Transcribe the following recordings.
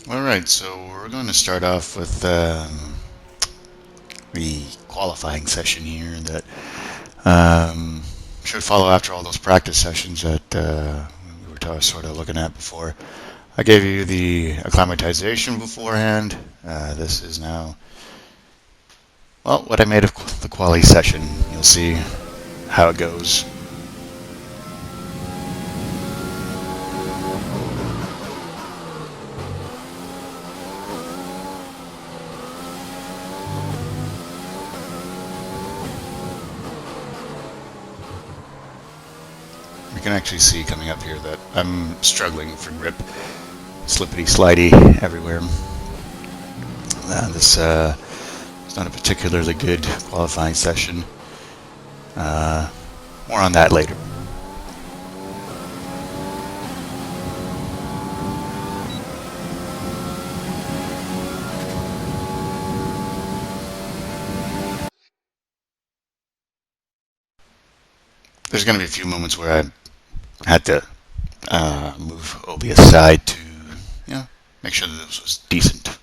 Alright, so we're going to start off with the qualifying session here that should follow after all those practice sessions that we were sort of looking at before. I gave you the acclimatization beforehand. This is now, well, what I made of the quali session. You'll see how it goes. You can actually see coming up here that I'm struggling for grip. Slippity slidey everywhere. This is not a particularly good qualifying session. More on that later. There's going to be a few moments where I had to move Obi aside to, make sure that this was decent.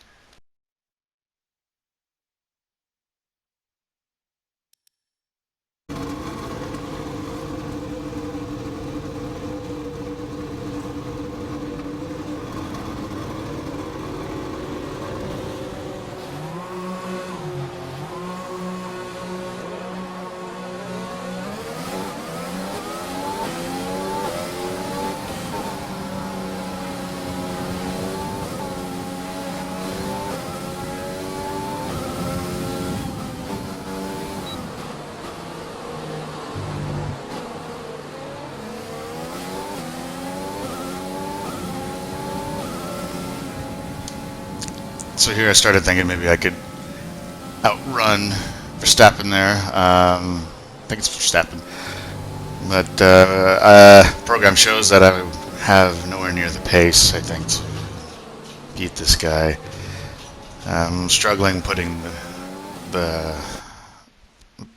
So here I started thinking maybe I could outrun Verstappen there. I think it's Verstappen. But program shows that I have nowhere near the pace, I think, to beat this guy. I'm struggling putting the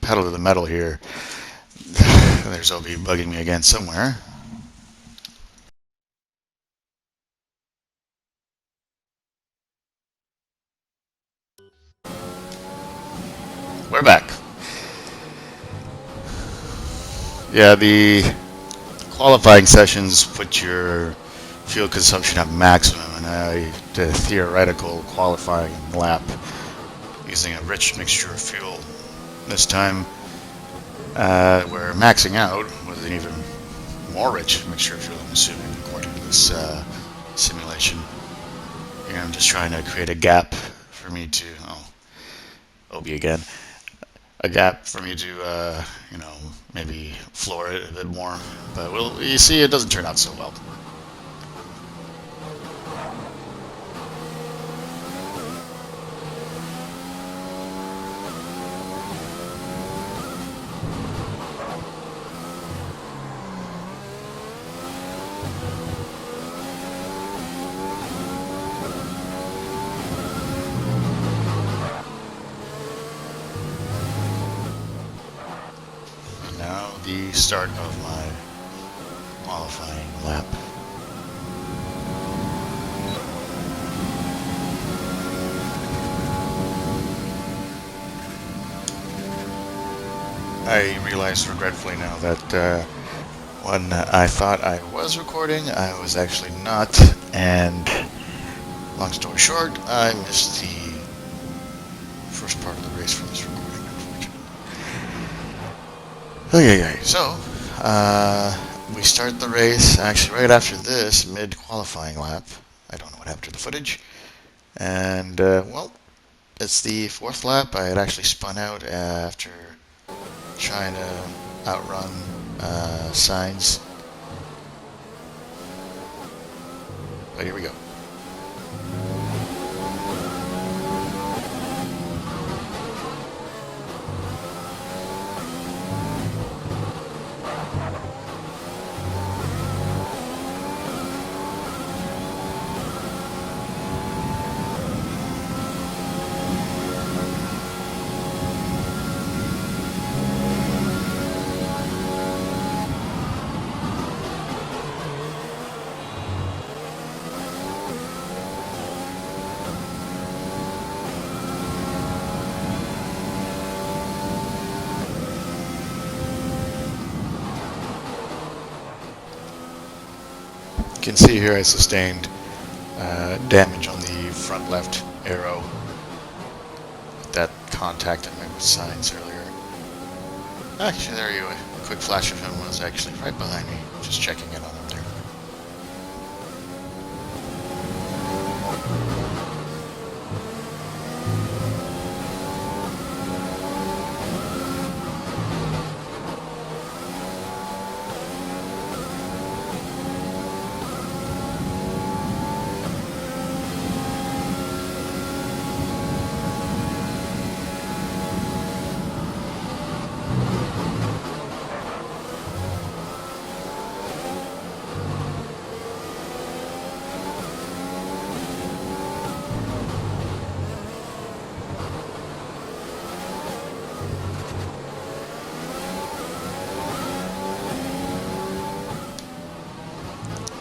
pedal to the metal here. There's Obi bugging me again somewhere. We're back. Yeah, the qualifying sessions put your fuel consumption at maximum, and I did a theoretical qualifying lap using a rich mixture of fuel. This time, we're maxing out with an even more rich mixture of fuel, I'm assuming, according to this simulation. Here I'm just trying to create a gap for me to, Obi again, a gap for me to, maybe floor it a bit more. But you see, it doesn't turn out so well. Now the start of my qualifying lap. I realize regretfully now that when I thought I was recording, I was actually not, and long story short, I missed the first part of the race for this recording, unfortunately. Okay, so we start the race actually right after this mid-qualifying lap. I don't know what happened to the footage, and it's the fourth lap. I had actually spun out after trying to outrun Sainz. But here we go. can see here I sustained damage on the front left arrow. That contact in my signs earlier. Actually, there you go. A quick flash of him was actually right behind me, just checking in on him there.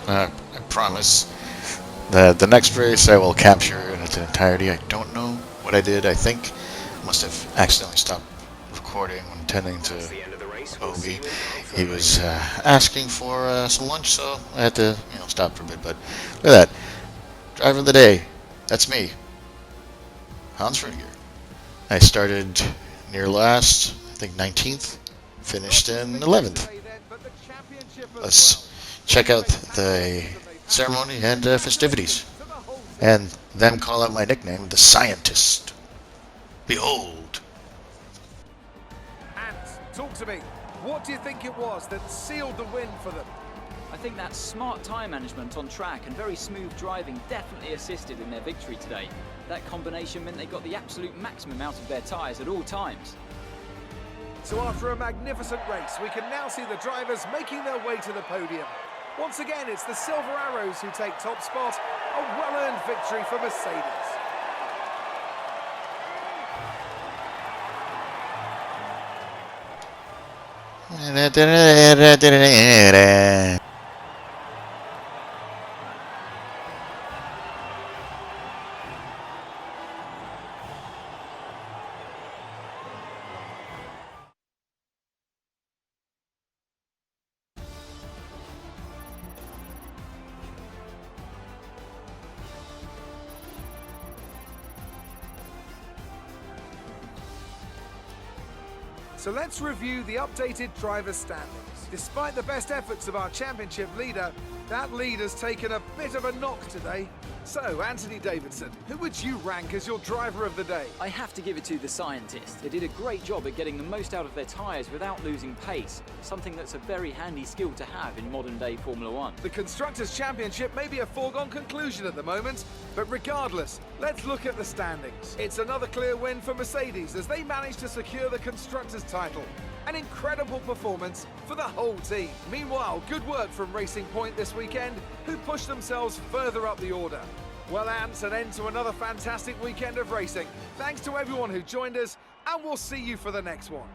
I promise that the next race I will capture in its entirety. I don't know what I did. I think I must have accidentally stopped recording when tending to Obi. He was asking for some lunch, so I had to, stop for a bit. But look at that. Driver of the day. That's me. Hans Rudiger. I started near last, I think 19th, finished in 11th. Let's check out the ceremony and festivities, and then call out my nickname, the Scientist. Behold. And talk to me. What do you think it was that sealed the win for them? I think that smart tyre management on track and very smooth driving definitely assisted in their victory today. That combination meant they got the absolute maximum out of their tyres at all times. So after a magnificent race, we can now see the drivers making their way to the podium. Once again, it's the Silver Arrows who take top spot. A well-earned victory for Mercedes. So let's review the updated driver standings. Despite the best efforts of our championship leader, that lead has taken a bit of a knock today. So, Anthony Davidson, who would you rank as your driver of the day? I have to give it to the Scientist. They did a great job at getting the most out of their tyres without losing pace, something that's a very handy skill to have in modern-day Formula One. The Constructors' Championship may be a foregone conclusion at the moment, but regardless, let's look at the standings. It's another clear win for Mercedes as they managed to secure the Constructors' title. An incredible performance for the whole team. Meanwhile, good work from Racing Point this weekend, who pushed themselves further up the order. Well, Ants, an end to another fantastic weekend of racing. Thanks to everyone who joined us, and we'll see you for the next one.